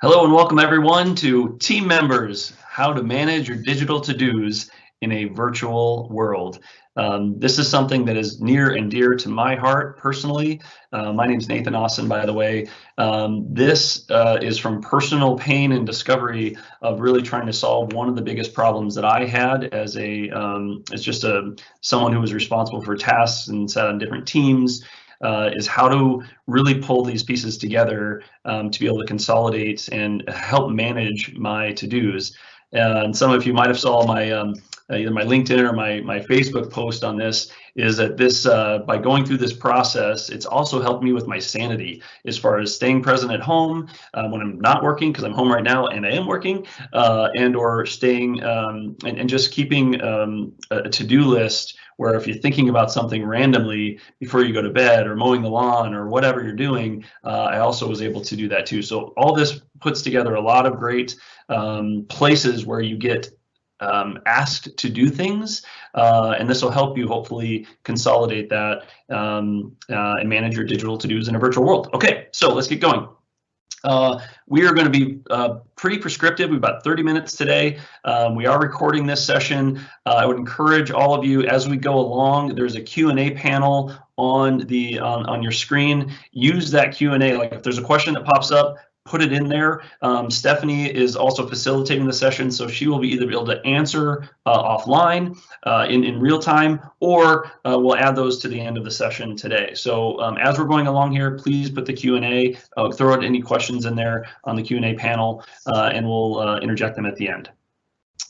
Hello and welcome everyone to Team Members, How to Manage Your Digital To-Dos in a Virtual World. This is something that is near and dear to my heart personally. My name is Nathan Austin, by the way. This is from personal pain and discovery of really trying to solve one of the biggest problems that I had as someone who was responsible for tasks and sat on different teams. Is how to really pull these pieces together to be able to consolidate and help manage my to-dos. And some of you might have saw my either my LinkedIn or my Facebook post on this, is that this by going through this process, it's also helped me with my sanity as far as staying present at home when I'm not working, because I'm home right now and I am working, and or staying and just keeping a to-do list where if you're thinking about something randomly before you go to bed or mowing the lawn or whatever you're doing, I also was able to do that too. So all this puts together a lot of great places where you get asked to do things, and this will help you hopefully consolidate that and manage your digital to-dos in a virtual world. Okay, so let's get going. We are going to be pretty prescriptive. We've got 30 minutes today. We are recording this session. I would encourage all of you, as we go along, there's a Q&A panel on your screen. Use that Q&A. Like if there's a question that pops up, put it in there. Stephanie is also facilitating the session, so she will be either able to answer offline in real time, or we'll add those to the end of the session today. So as we're going along here, please put the Q&A, throw out any questions in there on the Q&A panel, and we'll interject them at the end.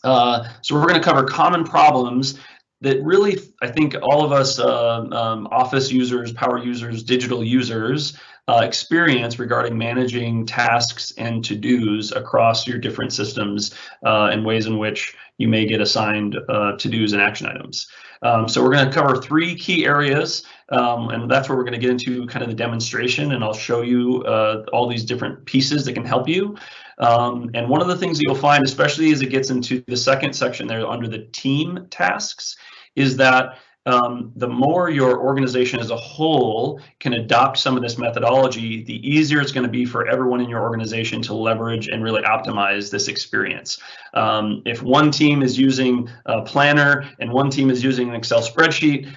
So we're going to cover common problems that really, I think all of us office users, power users, digital users experience regarding managing tasks and to-dos across your different systems and ways in which you may get assigned to-dos and action items. So we're going to cover three key areas, and that's where we're going to get into kind of the demonstration, and I'll show you all these different pieces that can help you. And one of the things that you'll find, especially as it gets into the second section there under the team tasks, is that the more your organization as a whole can adopt some of this methodology, the easier it's going to be for everyone in your organization to leverage and really optimize this experience. If one team is using a planner and one team is using an Excel spreadsheet,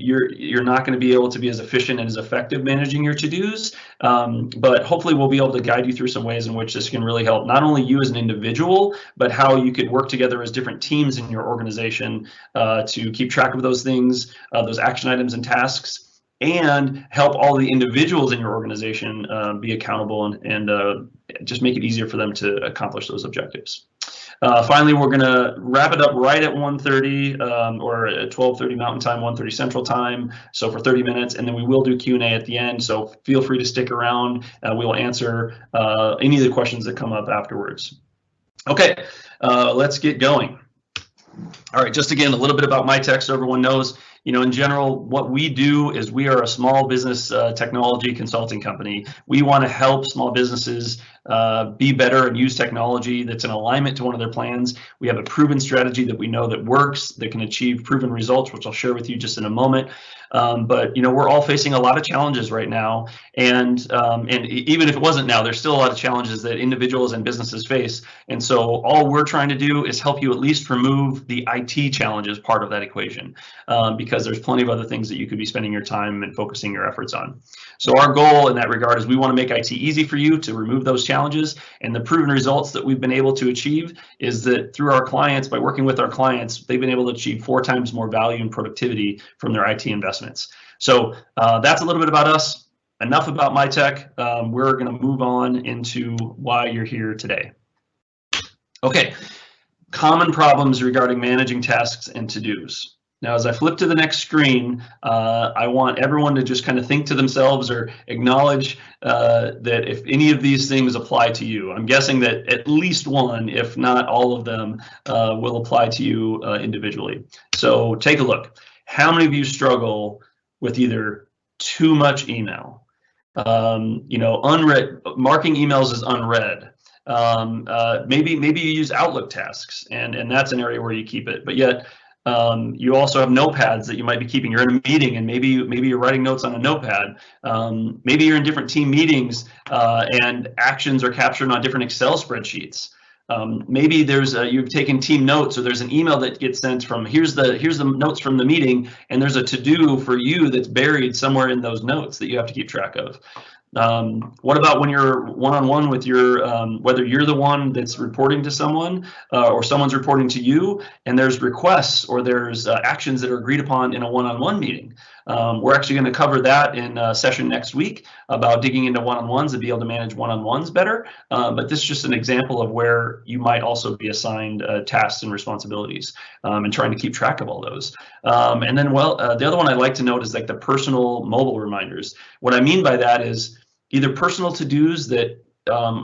you're not going to be able to be as efficient and as effective managing your to-dos. But hopefully we'll be able to guide you through some ways in which this can really help not only you as an individual, but how you could work together as different teams in your organization to keep track of those things, those action items and tasks, and help all the individuals in your organization be accountable and just make it easier for them to accomplish those objectives. Finally, we're going to wrap it up right at 1:30 or at 12:30 Mountain Time, 1:30 Central Time, so for 30 minutes, and then we will do Q&A at the end, so feel free to stick around. We will answer any of the questions that come up afterwards. Okay, let's get going. All right, just again, a little bit about MyTech so everyone knows. In general, what we do is we are a small business technology consulting company. We want to help small businesses be better and use technology that's in alignment to one of their plans. We have a proven strategy that we know that works, that can achieve proven results, which I'll share with you just in a moment. But we're all facing a lot of challenges right now, and even if it wasn't now, there's still a lot of challenges that individuals and businesses face. And so all we're trying to do is help you at least remove the IT challenges part of that equation, because there's plenty of other things that you could be spending your time and focusing your efforts on. So our goal in that regard is we want to make IT easy for you to remove those challenges, and the proven results that we've been able to achieve is that through our clients, by working with our clients, they've been able to achieve 4 times more value and productivity from their IT investments. So that's a little bit about us. Enough about MyTech. We're going to move on into why you're here today. Okay, common problems regarding managing tasks and to-dos. Now, as I flip to the next screen, I want everyone to just kind of think to themselves or acknowledge that if any of these things apply to you. I'm guessing that at least one, if not all of them, will apply to you individually. So take a look. How many of you struggle with either too much email, unread, marking emails as unread? Maybe you use Outlook tasks, and that's an area where you keep it, but yet You also have notepads that you might be keeping. You're in a meeting, and maybe you're writing notes on a notepad. Maybe you're in different team meetings, and actions are captured on different Excel spreadsheets. Maybe there's you've taken team notes, or there's an email that gets sent from here's the notes from the meeting, and there's a to-do for you that's buried somewhere in those notes that you have to keep track of. What about when you're one-on-one with your, whether you're the one that's reporting to someone or someone's reporting to you, and there's requests or there's actions that are agreed upon in a one-on-one meeting. We're actually going to cover that in a session next week about digging into one-on-ones and be able to manage one-on-ones better. But this is just an example of where you might also be assigned tasks and responsibilities, and trying to keep track of all those. And then, the other one I'd like to note is like the personal mobile reminders. What I mean by that is either personal to-dos that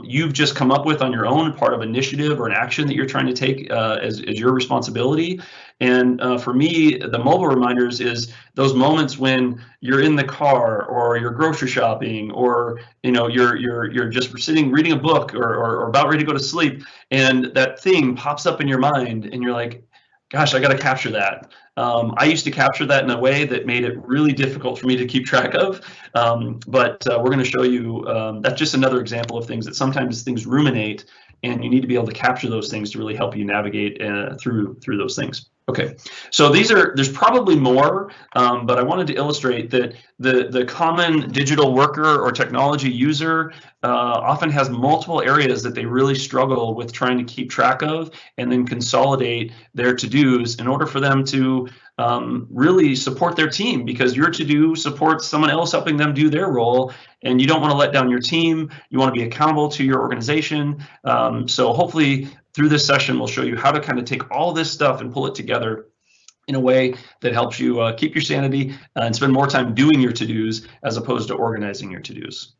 you've just come up with on your own, part of initiative or an action that you're trying to take as your responsibility. And for me, the mobile reminders is those moments when you're in the car or you're grocery shopping, or you're just sitting reading a book or about ready to go to sleep, and that thing pops up in your mind, and you're like, gosh, I got to capture that. I used to capture that in a way that made it really difficult for me to keep track of. But we're going to show you, that's just another example of things that sometimes things ruminate, and you need to be able to capture those things to really help you navigate through those things. Okay, so there's probably more, but I wanted to illustrate that the common digital worker or technology user often has multiple areas that they really struggle with trying to keep track of and then consolidate their to-dos in order for them to really support their team, because your to-do supports someone else helping them do their role, and you don't want to let down your team. You want to be accountable to your organization. So hopefully through this session, we'll show you how to kind of take all this stuff and pull it together in a way that helps you keep your sanity and spend more time doing your to-dos as opposed to organizing your to-dos.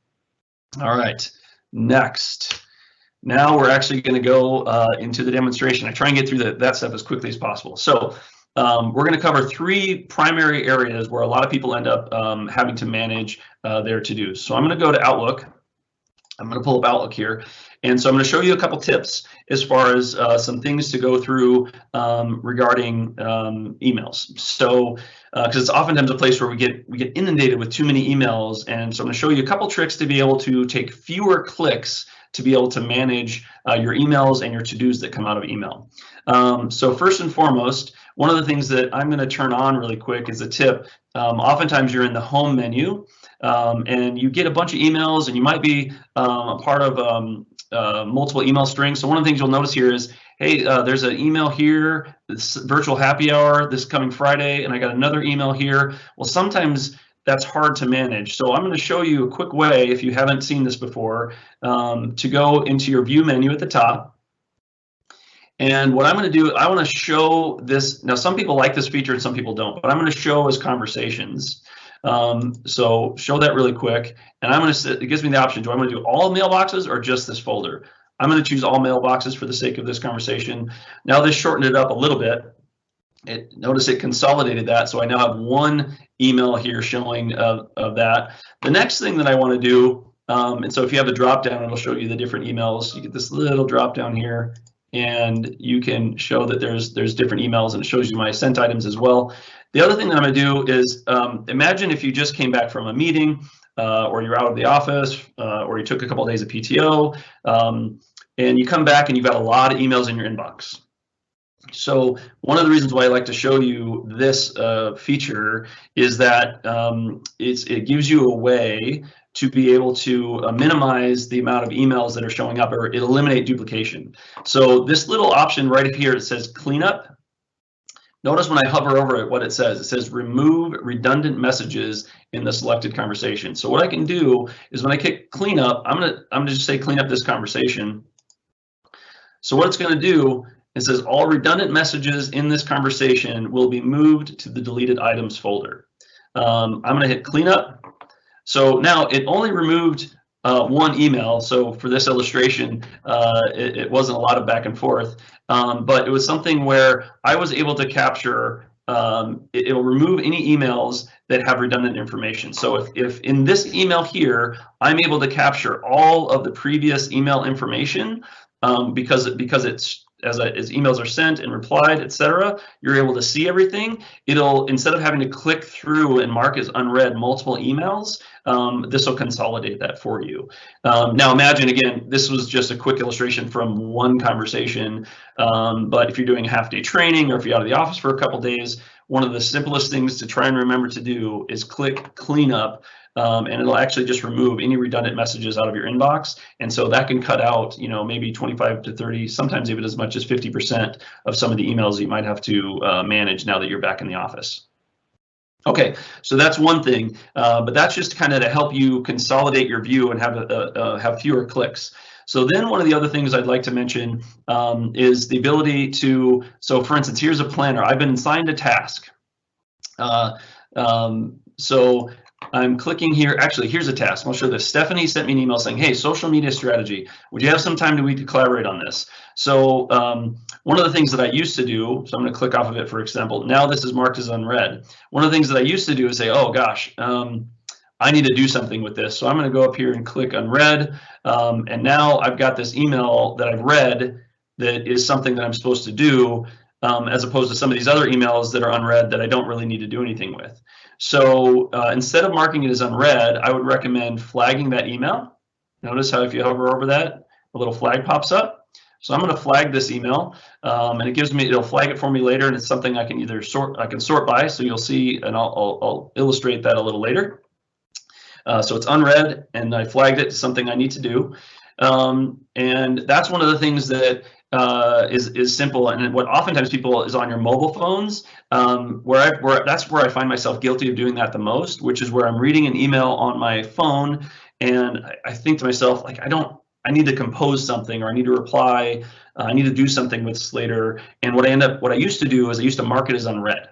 All right, next. Now we're actually going to go into the demonstration. I try and get through that stuff as quickly as possible. So we're going to cover three primary areas where a lot of people end up having to manage their to-dos. So I'm going to go to Outlook. I'm going to pull up Outlook here. And so I'm going to show you a couple tips as far as some things to go through regarding emails. So because it's oftentimes a place where we get inundated with too many emails. And so I'm going to show you a couple tricks to be able to take fewer clicks to be able to manage your emails and your to-dos that come out of email. So first and foremost, one of the things that I'm going to turn on really quick is a tip. Oftentimes you're in the home menu and you get a bunch of emails, and you might be a part of multiple email strings. So one of the things you'll notice here is, hey, there's an email here, this virtual happy hour this coming Friday, and I got another email here. Well, sometimes that's hard to manage. So I'm going to show you a quick way, if you haven't seen this before, to go into your view menu at the top. And what I'm going to do, I want to show this. Now, some people like this feature and some people don't, but I'm going to show as conversations. So show that really quick. And I'm going to, it gives me the option. Do I want to do all mailboxes or just this folder? I'm going to choose all mailboxes for the sake of this conversation. Now this shortened it up a little bit. Notice it consolidated that. So I now have one email here showing of that. The next thing that I want to do, and so if you have the drop down, it'll show you the different emails. You get this little drop down here, and you can show that there's different emails, and it shows you my sent items as well. The other thing that I'm going to do is imagine if you just came back from a meeting, or you're out of the office, or you took a couple of days of PTO, and you come back and you've got a lot of emails in your inbox. So one of the reasons why I like to show you this feature is that it gives you a way to be able to minimize the amount of emails that are showing up, or eliminate duplication. So this little option right here, it says cleanup. Notice when I hover over it, what it says remove redundant messages in the selected conversation. So what I can do is when I click cleanup, I'm gonna just say clean up this conversation. So what it's gonna do, it says all redundant messages in this conversation will be moved to the deleted items folder. I'm gonna hit cleanup. So now it only removed one email. So for this illustration, it wasn't a lot of back and forth, but it was something where I was able to capture, it will remove any emails that have redundant information. So if in this email here, I'm able to capture all of the previous email information, because it's as emails are sent and replied, etc., you're able to see everything. It'll, instead of having to click through and mark as unread multiple emails, this will consolidate that for you. Now imagine, again, this was just a quick illustration from one conversation, but if you're doing a half-day training or if you're out of the office for a couple days, one of the simplest things to try and remember to do is click cleanup, and it'll actually just remove any redundant messages out of your inbox. And so that can cut out, maybe 25 to 30, sometimes even as much as 50% of some of the emails you might have to manage now that you're back in the office. Okay, so that's one thing, but that's just kind of to help you consolidate your view and have fewer clicks. So then one of the other things I'd like to mention is the ability to, so for instance, here's a planner. I've been assigned a task. So I'm clicking here. Actually, here's a task. I'll show this. Stephanie sent me an email saying, hey, social media strategy. Would you have some time to collaborate on this? So one of the things that I used to do, so I'm going to click off of it, for example. Now this is marked as unread. One of the things that I used to do is say, oh, gosh, I need to do something with this. So I'm going to go up here and click unread. And now I've got this email that I've read that is something that I'm supposed to do, as opposed to some of these other emails that are unread that I don't really need to do anything with. So instead of marking it as unread, I would recommend flagging that email. Notice how if you hover over that, a little flag pops up. So I'm going to flag this email, and it'll flag it for me later, and it's something I can either sort by. So you'll see, and I'll illustrate that a little later. So it's unread, and I flagged it to something I need to do, and that's one of the things that is simple, and what oftentimes people is on your mobile phones, that's where I find myself guilty of doing that the most, which is where I'm reading an email on my phone, and I think to myself, like, I need to compose something, or I need to reply, I need to do something with this later, and what I used to do is I used to mark it as unread,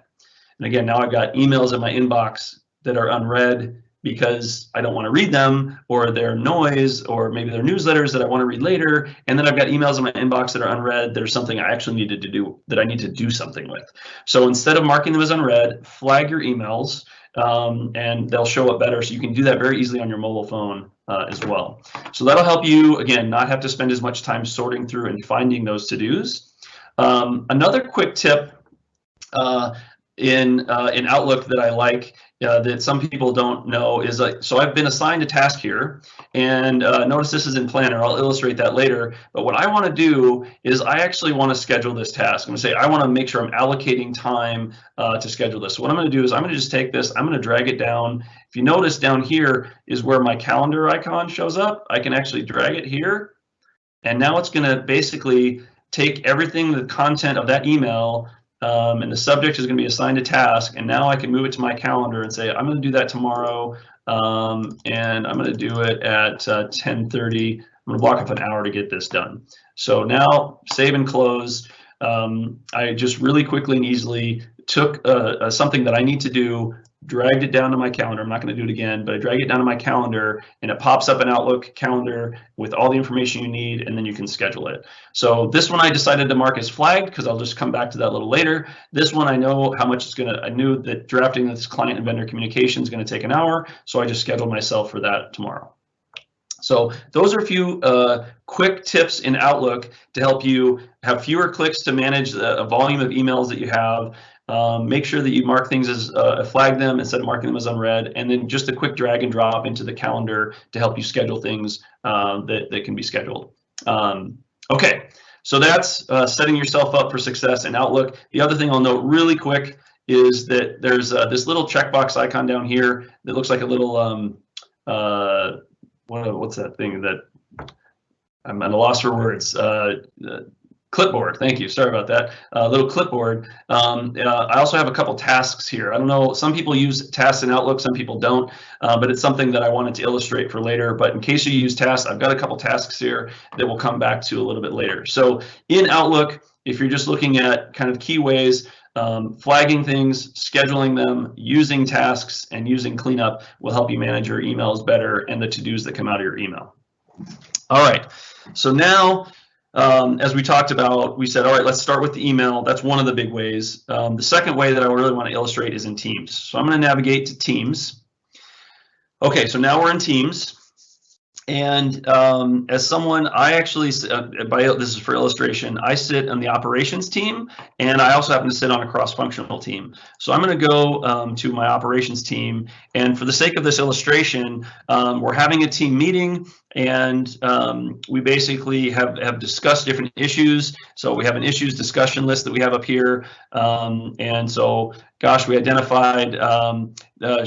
and again, now I've got emails in my inbox that are unread because I don't want to read them, or they're noise, or maybe they're newsletters that I want to read later. And then I've got emails in my inbox that are unread. There's something I actually needed to do that I need to do something with. So instead of marking them as unread, flag your emails, and they'll show up better. So you can do that very easily on your mobile phone as well. So that'll help you, again, not have to spend as much time sorting through and finding those to-dos. Another quick tip in Outlook that I like, that some people don't know is, so I've been assigned a task here, and notice this is in Planner. I'll illustrate that later. But what I want to do is I actually want to schedule this task. I'm going to say I want to make sure I'm allocating time to schedule this. So what I'm going to do is I'm going to just take this, I'm going to drag it down. If you notice, down here is where my calendar icon shows up. I can actually drag it here, and now it's going to basically take everything, the content of that email, and the subject is going to be assigned a task, and now I can move it to my calendar and say I'm going to do that tomorrow, and I'm going to do it at 10:30. I'm going to block off an hour to get this done. So now save and close. I just really quickly and easily took something that I need to do, dragged it down to my calendar. I'm not going to do it again, but I drag it down to my calendar, and it pops up an Outlook calendar with all the information you need, and then you can schedule it. So this one I decided to mark as flagged because I'll just come back to that a little later. This one I know how much it's going to, I knew that drafting this client and vendor communication is going to take an hour, so I just scheduled myself for that tomorrow. So those are a few quick tips in Outlook to help you have fewer clicks to manage a volume of emails that you have. Make sure that you mark things as flag them instead of marking them as unread, and then just a quick drag and drop into the calendar to help you schedule things that can be scheduled. Okay, so that's setting yourself up for success in Outlook. The other thing I'll note really quick is that there's this little checkbox icon down here that looks like a little what's that thing that I'm at a loss for words. Clipboard, thank you, sorry about that, little clipboard. I also have a couple tasks here. I don't know, some people use tasks in Outlook, some people don't, but it's something that I wanted to illustrate for later. But in case you use tasks, I've got a couple tasks here that we'll come back to a little bit later. So in Outlook, if you're just looking at kind of key ways, flagging things, scheduling them, using tasks, and using cleanup will help you manage your emails better and the to-dos that come out of your email. All right, so now, as we talked about, we said, all right, let's start with the email. That's one of the big ways. The second way that I really want to illustrate is in Teams. So I'm going to navigate to Teams. Okay, so now we're in Teams. And as someone, I actually, this is for illustration, I sit on the operations team, and I also happen to sit on a cross-functional team. So I'm going to go to my operations team, and for the sake of this illustration, we're having a team meeting, and we basically have discussed different issues. So we have an issues discussion list that we have up here, and so, gosh, we identified,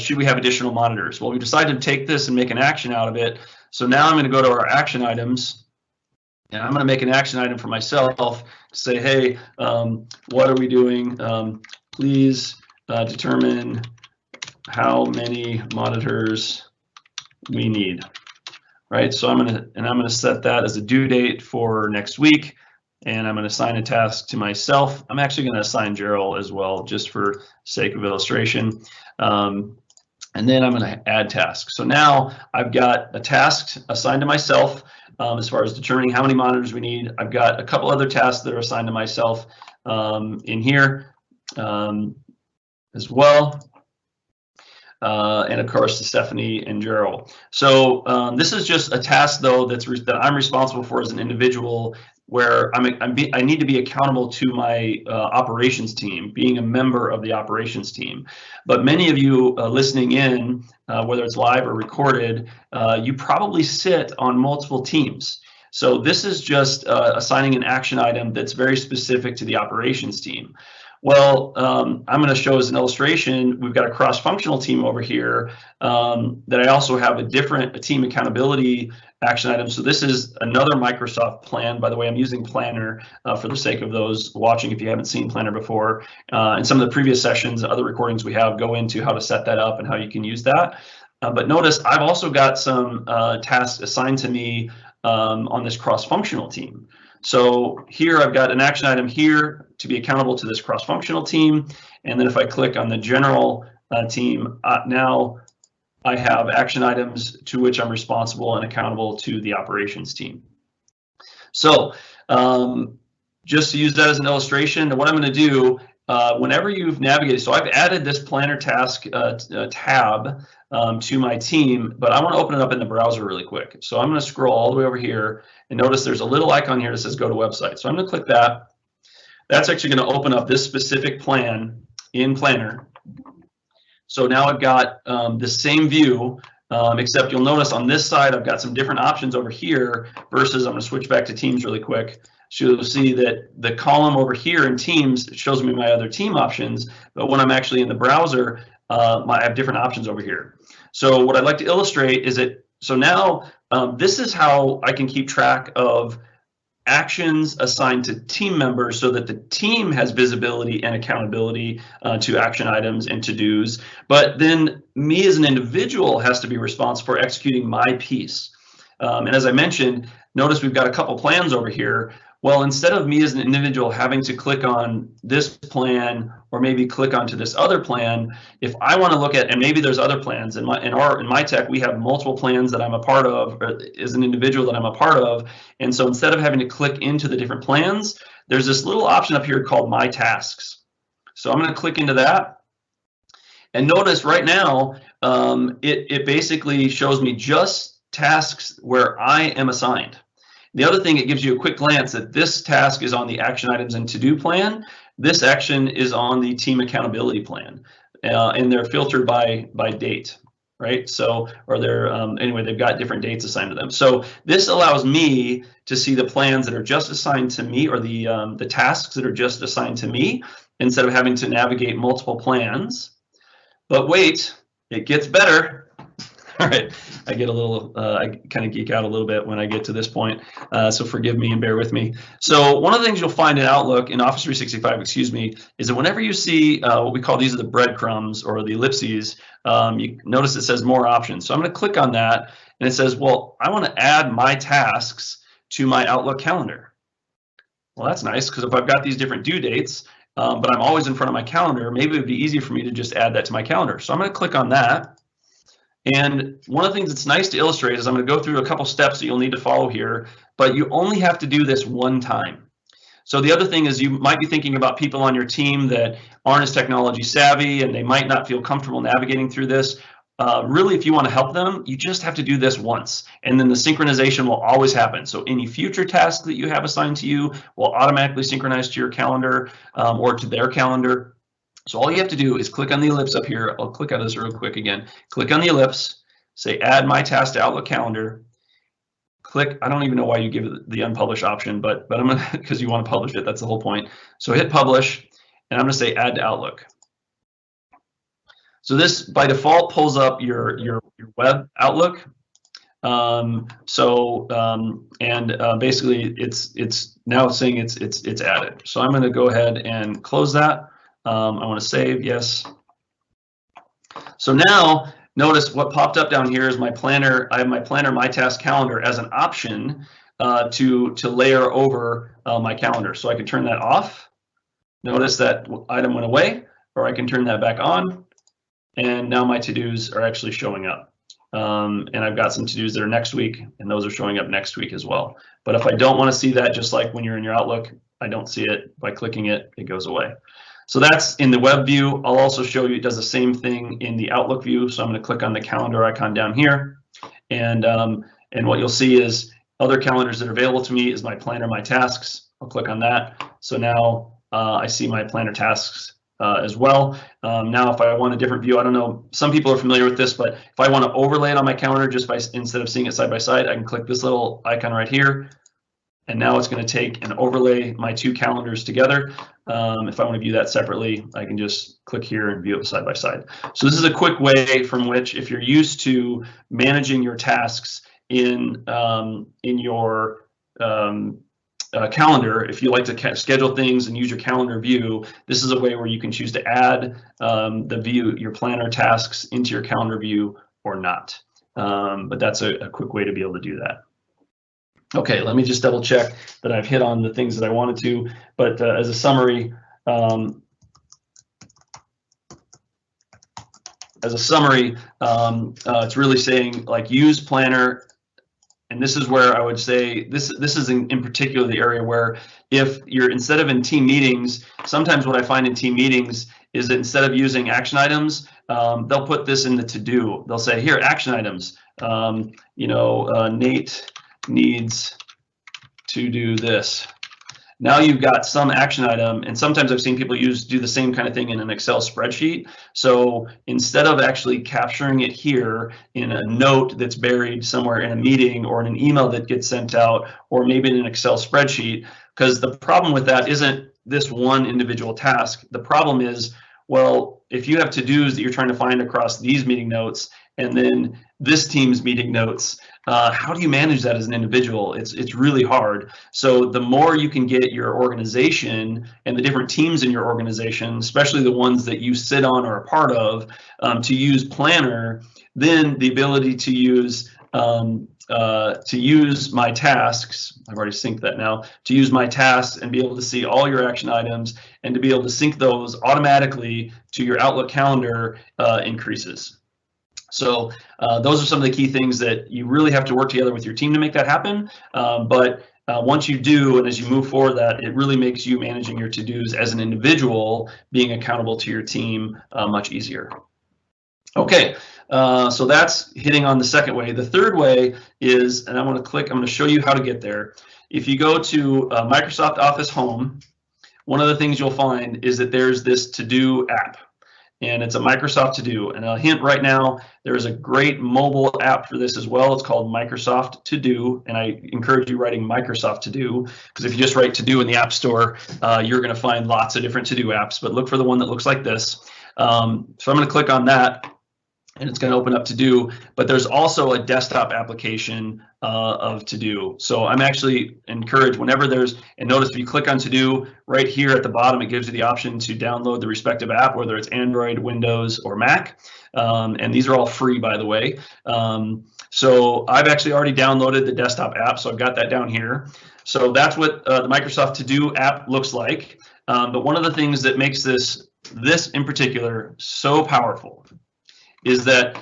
should we have additional monitors? Well, we decided to take this and make an action out of it. So now I'm going to go to our action items, and I'm going to make an action item for myself to say, hey, what are we doing? Please determine how many monitors we need, right? So I'm going to set that as a due date for next week, and I'm going to assign a task to myself. I'm actually going to assign Gerald as well, just for sake of illustration. And then I'm going to add tasks. So now I've got a task assigned to myself as far as determining how many monitors we need. I've got a couple other tasks that are assigned to myself in here as well. And of course to Stephanie and Gerald. So this is just a task though that I'm responsible for as an individual, where I need to be accountable to my operations team, being a member of the operations team. But many of you listening in, whether it's live or recorded, you probably sit on multiple teams. So this is just assigning an action item that's very specific to the operations team. Well, I'm going to show as an illustration, we've got a cross-functional team over here that I also have a team accountability action item. So this is another Microsoft plan. By the way, I'm using Planner for the sake of those watching if you haven't seen Planner before. And some of the previous sessions, other recordings we have go into how to set that up and how you can use that. But notice I've also got some tasks assigned to me on this cross-functional team. So here I've got an action item here to be accountable to this cross-functional team. And then if I click on the general team, now I have action items to which I'm responsible and accountable to the operations team. So just to use that as an illustration, what I'm going to do, whenever you've navigated, so I've added this planner task tab to my team, but I want to open it up in the browser really quick. So I'm going to scroll all the way over here, and notice there's a little icon here that says go to website. So I'm going to click that. That's actually going to open up this specific plan in Planner. So now I've got the same view, except you'll notice on this side I've got some different options over here versus, I'm going to switch back to Teams really quick. So you'll see that the column over here in Teams shows me my other team options, but when I'm actually in the browser, I have different options over here. So what I'd like to illustrate is that, so now this is how I can keep track of actions assigned to team members so that the team has visibility and accountability to action items and to-dos. But then me as an individual has to be responsible for executing my piece. And as I mentioned, notice we've got a couple plans over here. Well, instead of me as an individual having to click on this plan or maybe click onto this other plan, if I want to look at, and maybe there's other plans in my tech, we have multiple plans that I'm a part of, or as an individual that I'm a part of. And so instead of having to click into the different plans, there's this little option up here called My Tasks. So I'm going to click into that. And notice right now, it basically shows me just tasks where I am assigned. The other thing, it gives you a quick glance that this task is on the action items and to-do plan. This action is on the team accountability plan, and they're filtered by date, right? So, or they're anyway, they've got different dates assigned to them. So this allows me to see the plans that are just assigned to me, or the tasks that are just assigned to me, instead of having to navigate multiple plans. But wait, it gets better. All right, I get a little, I kind of geek out a little bit when I get to this point, so forgive me and bear with me. So one of the things you'll find in Outlook, in Office 365, excuse me, is that whenever you see what we call, these are the breadcrumbs or the ellipses, you notice it says more options. So I'm going to click on that, and it says, well, I want to add my tasks to my Outlook calendar. Well, that's nice, because if I've got these different due dates, but I'm always in front of my calendar, maybe it would be easy for me to just add that to my calendar. So I'm going to click on that. And one of the things that's nice to illustrate is I'm going to go through a couple steps that you'll need to follow here, but you only have to do this one time. So the other thing is, you might be thinking about people on your team that aren't as technology savvy and they might not feel comfortable navigating through this. really, if you want to help them, you just have to do this once, and then the synchronization will always happen. So any future task that you have assigned to you will automatically synchronize to your calendar or to their calendar. So all you have to do is click on the ellipse up here. I'll click on this real quick again. Click on the ellipse, say add my task to Outlook calendar. Click, I don't even know why you give it the unpublish option, but I'm gonna, because you want to publish it, that's the whole point. So hit publish, and I'm gonna say add to Outlook. So this by default pulls up your web Outlook. Basically it's now saying it's added. So I'm going to go ahead and close that. I want to save, yes. So now notice what popped up down here is my planner. I have my planner, my task calendar as an option to layer over my calendar. So I can turn that off. Notice that item went away, or I can turn that back on. And now my to-dos are actually showing up. And I've got some to-dos that are next week, and those are showing up next week as well. But if I don't want to see that, just like when you're in your Outlook, I don't see it. By clicking it, it goes away. So that's in the web view. I'll also show you it does the same thing in the Outlook view. So I'm going to click on the calendar icon down here. And what you'll see is other calendars that are available to me is my planner, my tasks. I'll click on that. So now I see my planner tasks as well. Now, if I want a different view, I don't know, some people are familiar with this, but if I want to overlay it on my calendar, just by instead of seeing it side by side, I can click this little icon right here. And now it's going to take and overlay my two calendars together. If I want to view that separately, I can just click here and view it side by side. So this is a quick way from which, if you're used to managing your tasks in your calendar, if you like to schedule things and use your calendar view, this is a way where you can choose to add the view, your planner tasks into your calendar view or not. But that's a quick way to be able to do that. Okay, let me just double check that I've hit on the things that I wanted to, but as a summary, it's really saying like use planner. And this is where I would say this is in particular the area where if you're instead of in team meetings, sometimes what I find in team meetings is that instead of using action items, they'll put this in the to-do. They'll say, here, action items, Nate needs to do this. Now you've got some action item, and sometimes I've seen people do the same kind of thing in an Excel spreadsheet. So instead of actually capturing it here in a note that's buried somewhere in a meeting or in an email that gets sent out, or maybe in an Excel spreadsheet, because the problem with that isn't this one individual task. The problem is, well, if you have to-dos that you're trying to find across these meeting notes and then this team's meeting notes, how do you manage that as an individual? It's really hard. So the more you can get your organization and the different teams in your organization, especially the ones that you sit on or are part of, to use Planner, then the ability to use my tasks, I've already synced that now, to use my tasks and be able to see all your action items and to be able to sync those automatically to your Outlook calendar increases. So those are some of the key things that you really have to work together with your team to make that happen. But once you do, and as you move forward, that it really makes you managing your to-dos as an individual, being accountable to your team, much easier. Okay, so that's hitting on the second way. The third way is, and I'm going to show you how to get there. If you go to Microsoft Office Home, one of the things you'll find is that there's this to-do app. And it's a Microsoft To-Do. And a hint right now, there is a great mobile app for this as well. It's called Microsoft To-Do, and I encourage you writing Microsoft To-Do, because if you just write To-Do in the App Store, you're going to find lots of different To-Do apps, but look for the one that looks like this. So I'm going to click on that, and it's going to open up To-Do, but there's also a desktop application of To-Do. So I'm actually encouraged whenever there's, and notice if you click on To-Do, right here at the bottom, it gives you the option to download the respective app, whether it's Android, Windows, or Mac. And these are all free, by the way. So I've actually already downloaded the desktop app, so I've got that down here. So that's what the Microsoft To-Do app looks like. But one of the things that makes this in particular so powerful is that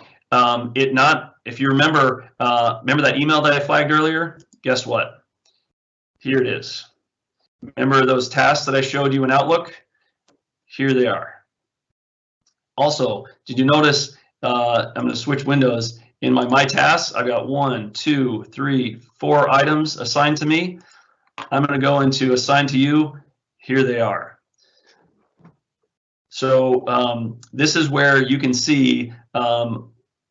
if you remember that email that I flagged earlier, guess what? Here it is. Remember those tasks that I showed you in Outlook? Here they are. Also, did you notice I'm going to switch windows. In my tasks, I've got 1, 2, 3, 4 items assigned to me. I'm going to go into assign to you. Here they are. So this is where you can see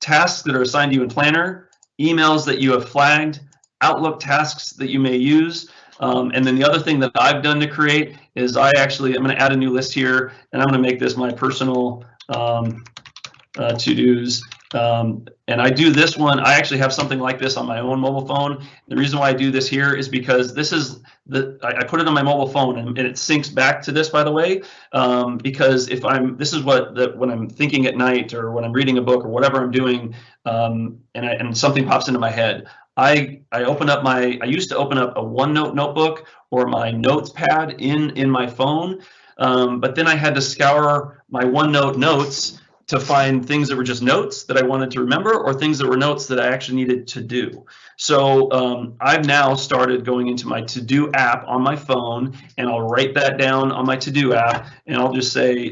tasks that are assigned to you in Planner, emails that you have flagged, Outlook tasks that you may use. And then the other thing that I've done to create is I'm going to add a new list here, and I'm going to make this my personal to-dos. And I do this one. I actually have something like this on my own mobile phone. The reason why I do this here is because this is I put it on my mobile phone, and it syncs back to this, by the way, because when I'm thinking at night or when I'm reading a book or whatever I'm doing, and something pops into my head, I used to open up a OneNote notebook or my notes pad in my phone, but then I had to scour my OneNote notes to find things that were just notes that I wanted to remember or things that were notes that I actually needed to do. So I've now started going into my to-do app on my phone, and I'll write that down on my to-do app, and I'll just say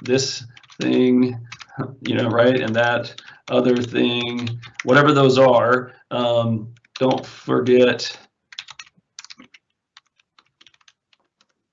this thing, right, and that other thing, whatever those are. Don't forget,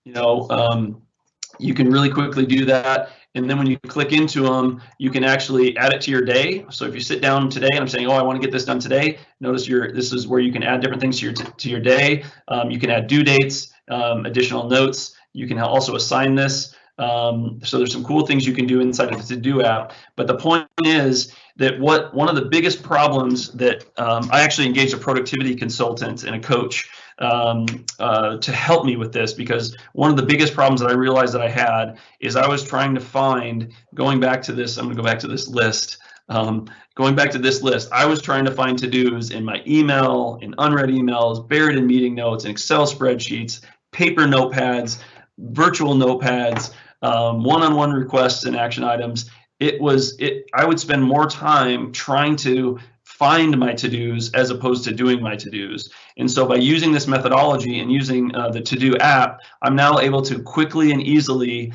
you can really quickly do that. And then when you click into them, you can actually add it to your day. So if you sit down today and I'm saying, oh, I want to get this done today, notice this is where you can add different things to your day. You can add due dates, additional notes. You can also assign this. So there's some cool things you can do inside of the To-Do app. But the point is that one of the biggest problems that I actually engaged a productivity consultant and a coach to help me with this, because one of the biggest problems that I realized that I had is I was trying to find, going back to this, I'm going to go back to this list. Going back to this list, I was trying to find to-dos in my email, in unread emails, buried in meeting notes, in Excel spreadsheets, paper notepads, virtual notepads, one-on-one requests and action items. I would spend more time trying to find my to-dos as opposed to doing my to-dos. And so by using this methodology and using the To-Do app, I'm now able to quickly and easily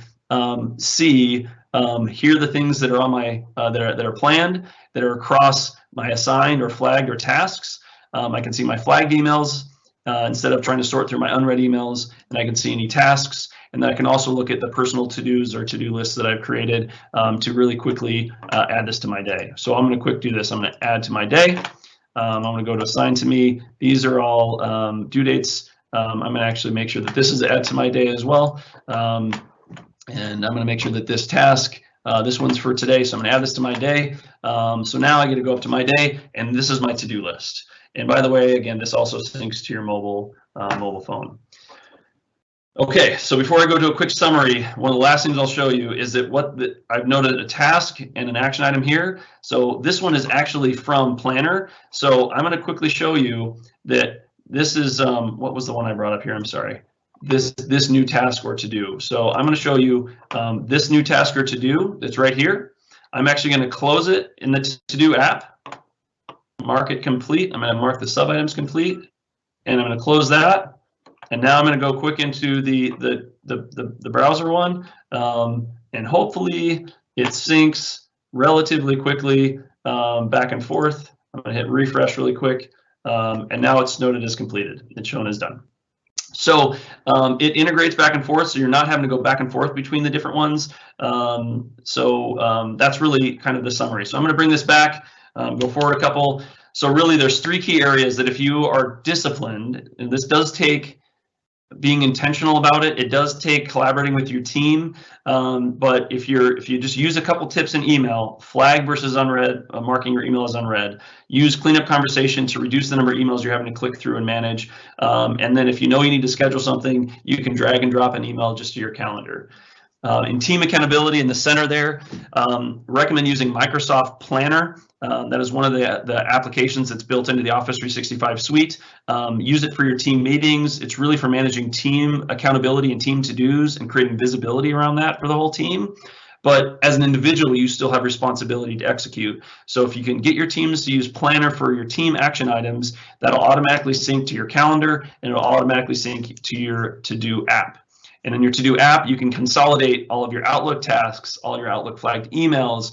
see here are the things that are on my that are planned, that are across my assigned or flagged or tasks. I can see my flagged emails instead of trying to sort through my unread emails, and I can see any tasks. And then I can also look at the personal to-dos or to-do lists that I've created to really quickly add this to my day. So I'm going to quick do this. I'm going to add to my day. I'm going to go to assign to me. These are all due dates. I'm going to actually make sure that this is add to my day as well. And I'm going to make sure that this task, this one's for today. So I'm going to add this to my day. So now I get to go up to my day, and this is my to-do list. And by the way, again, this also syncs to your mobile phone. Okay, so before I go to a quick summary, one of the last things I'll show you is that I've noted a task and an action item here. So this one is actually from Planner. So I'm going to quickly show you that this is, what was the one I brought up here? I'm sorry. This new task or to do. So I'm going to show you this new task or to do that's right here. I'm actually going to close it in the to do app, mark it complete. I'm going to mark the sub items complete, and I'm going to close that. And now I'm going to go quick into the browser one, and hopefully it syncs relatively quickly back and forth. I'm going to hit refresh really quick, and now it's noted as completed. It's shown as done. So it integrates back and forth, so you're not having to go back and forth between the different ones. So that's really kind of the summary. So I'm going to bring this back, go forward a couple. So really there's 3 key areas that if you are disciplined, and this does take being intentional about it, it does take collaborating with your team, but if you just use a couple tips in email, flag versus unread, marking your email as unread, use cleanup conversation to reduce the number of emails you're having to click through and manage, and then if you know you need to schedule something, you can drag and drop an email just to your calendar. In team accountability in the center there, recommend using Microsoft Planner. That is one of the applications that's built into the Office 365 suite. Use it for your team meetings. It's really for managing team accountability and team to-dos and creating visibility around that for the whole team. But as an individual, you still have responsibility to execute. So if you can get your teams to use Planner for your team action items, that'll automatically sync to your calendar, and it'll automatically sync to your to-do app. And in your To-Do app, you can consolidate all of your Outlook tasks, all your Outlook flagged emails,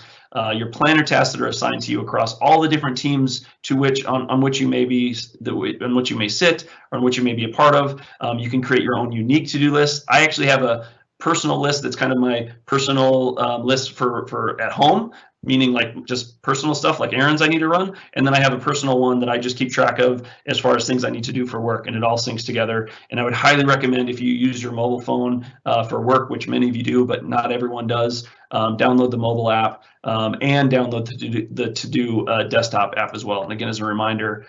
your planner tasks that are assigned to you across all the different teams to which on which you may be, on which you may sit, or on which you may be a part of. You can create your own unique to-do list. I actually have a personal list that's kind of my personal list for at home, meaning like just personal stuff like errands I need to run. And then I have a personal one that I just keep track of as far as things I need to do for work, and it all syncs together. And I would highly recommend, if you use your mobile phone for work, which many of you do, but not everyone does, download the mobile app and download the To-Do desktop app as well. And again, as a reminder,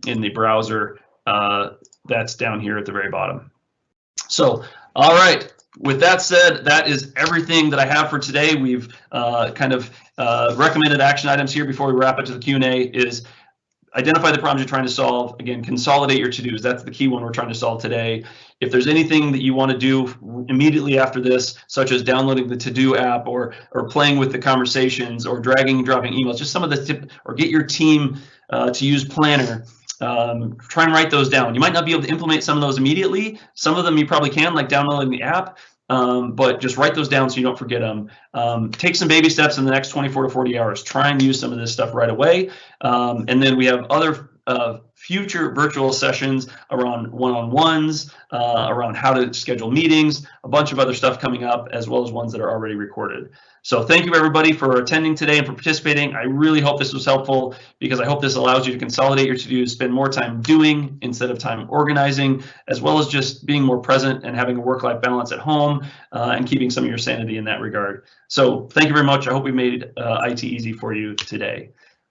in the browser, that's down here at the very bottom. So, all right. With that said, that is everything that I have for today. We've kind of recommended action items here before we wrap it to the Q&A is identify the problems you're trying to solve. Again, consolidate your to-dos. That's the key one we're trying to solve today. If there's anything that you want to do immediately after this, such as downloading the To-Do app or playing with the conversations or dragging and dropping emails, just some of the tips, or get your team to use Planner. Try and write those down. You might not be able to implement some of those immediately. Some of them you probably can, like downloading the app, but just write those down so you don't forget them. Take some baby steps in the next 24 to 40 hours. Try and use some of this stuff right away. And then we have other future virtual sessions around one-on-ones, around how to schedule meetings, a bunch of other stuff coming up, as well as ones that are already recorded. So thank you everybody for attending today and for participating. I really hope this was helpful, because I hope this allows you to consolidate your to-dos, spend more time doing instead of time organizing, as well as just being more present and having a work-life balance at home and keeping some of your sanity in that regard. So thank you very much. I hope we made IT easy for you today.